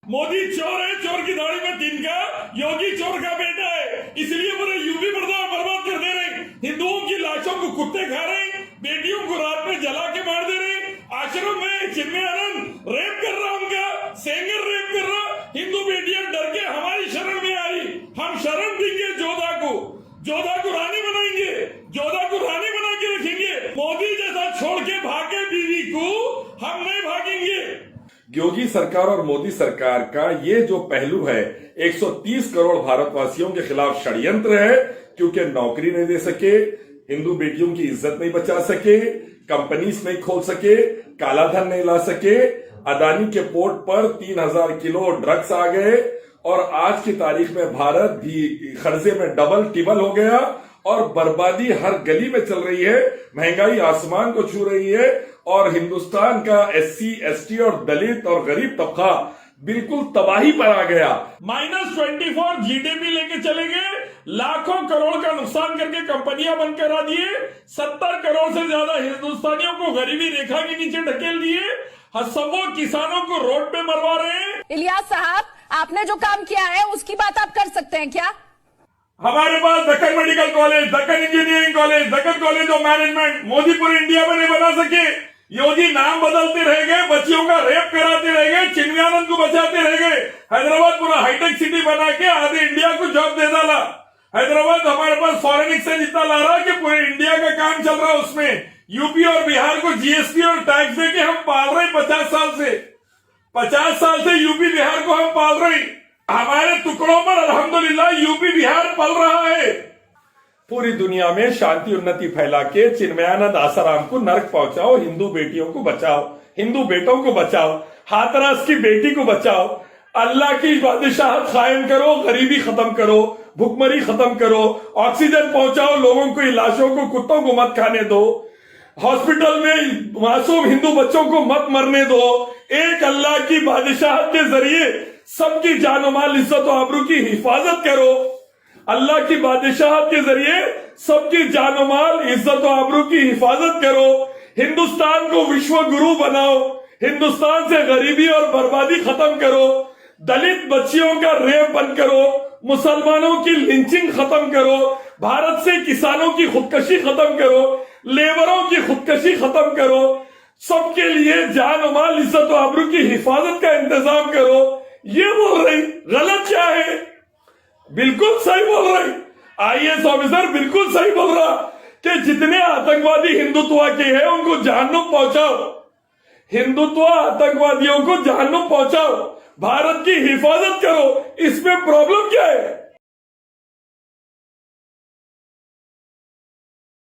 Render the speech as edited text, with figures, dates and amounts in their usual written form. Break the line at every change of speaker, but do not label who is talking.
मोदी चोर है, चोर की दाढ़ी में तिनका, योगी चोर का बेटा है, इसलिए पूरे यूपी बर्बाद कर दे रहे। हिंदुओं की लाशों को कुत्ते खा रहे, बेटियों को रात में जला के मार दे रहे। आश्रम में चिन्मयानंद रेप कर रहा, उनका सेंगर रेप कर रहा। हिंदू बेटियां डर के हमारी शरण में आई। हम शरण देंगे जोधा को रानी बनाएंगे, जोधा को रानी बना के रखेंगे। मोदी जैसा छोड़ के भागे बीवी को हम नहीं भागेंगे।
योगी सरकार और मोदी सरकार का ये जो पहलू है 130 करोड़ भारतवासियों के खिलाफ षड्यंत्र है, क्योंकि नौकरी नहीं दे सके, हिंदू बेटियों की इज्जत नहीं बचा सके, कंपनीज नहीं खोल सके, काला धन नहीं ला सके, अदानी के पोर्ट पर 3000 किलो ड्रग्स आ गए और आज की तारीख में भारत भी कर्जे में डबल टिबल हो गया और बर्बादी हर गली में चल रही है। महंगाई आसमान को छू रही है और हिंदुस्तान का SC ST और दलित और गरीब तबका बिल्कुल तबाही पर आ गया।
-24 GDP लेके चले गए, लाखों करोड़ का नुकसान करके कंपनियां बंद करा दिए, 70 करोड़ से ज्यादा हिंदुस्तानियों को गरीबी रेखा के नीचे ढकेल दिए, हसबों किसानों को रोड पे मरवा रहे हैं।
इलियास साहब, आपने जो काम किया है उसकी बात आप कर सकते हैं क्या?
हमारे पास Deccan medical college, Deccan engineering college, Deccan college of management, Modi पूरे इंडिया में नहीं बना सके। योगी नाम बदलते रह गए, बच्चियों का रेप कराते रह गए, चिन्मयानंद को बचाते रह गए। हैदराबाद पूरा हाईटेक सिटी बना के आधे इंडिया को जॉब दे डाला। हैदराबाद हमारे पास फॉरेन एक्सचेंज इतना ला रहा है कि पूरे इंडिया का काम चल रहा है उसमें। यूपी और बिहार को GST और टैक्स दे के हम पाल रहे 50 साल से। 50 साल से यूपी बिहार को हम पाल रहे। हमारे टुकड़ों पर अल्हम्दुलिल्लाह यूपी बिहार पल रहा है।
पूरी दुनिया में शांति उन्नति फैला के चिन्मयानंद आसाराम को नर्क पहुंचाओ, हिंदू बेटियों को बचाओ, हिंदू बेटों को बचाओ, हाथरस की बेटी को बचाओ, अल्लाह की बादशाहत कायम करो, गरीबी खत्म करो, भुखमरी खत्म करो, ऑक्सीजन पहुंचाओ लोगों को, लाशों को, कुत्तों को मत खाने दो, हॉस्पिटल में मासूम हिंदू बच्चों को मत मरने दो। एक अल्लाह की बादशाहत के जरिए सबकी जान माल इज्जत और आबरू की हिफाजत करो। अल्लाह की बादशाहत के जरिए सबकी जान माल इज्जत और आबरू की हिफाजत करो। हिंदुस्तान को विश्व गुरु बनाओ, हिंदुस्तान से गरीबी और बर्बादी खत्म करो, दलित बच्चियों का रेप बंद करो, मुसलमानों की लिंचिंग खत्म करो, भारत से किसानों की खुदकशी खत्म करो, लेबरों की खुदकशी खत्म करो, सबके लिए जान माल इज्जत और आबरू की हिफाजत का इंतजाम करो। ये बोल रही, गलत क्या है? बिल्कुल सही बोल रही। IAS ऑफिसर बिल्कुल सही बोल रहा कि जितने आतंकवादी हिंदुत्व के हैं उनको जहन्नुम पहुंचाओ, हिंदुत्व आतंकवादियों को जहन्नुम पहुंचाओ, भारत की हिफाजत करो। इसमें प्रॉब्लम क्या है?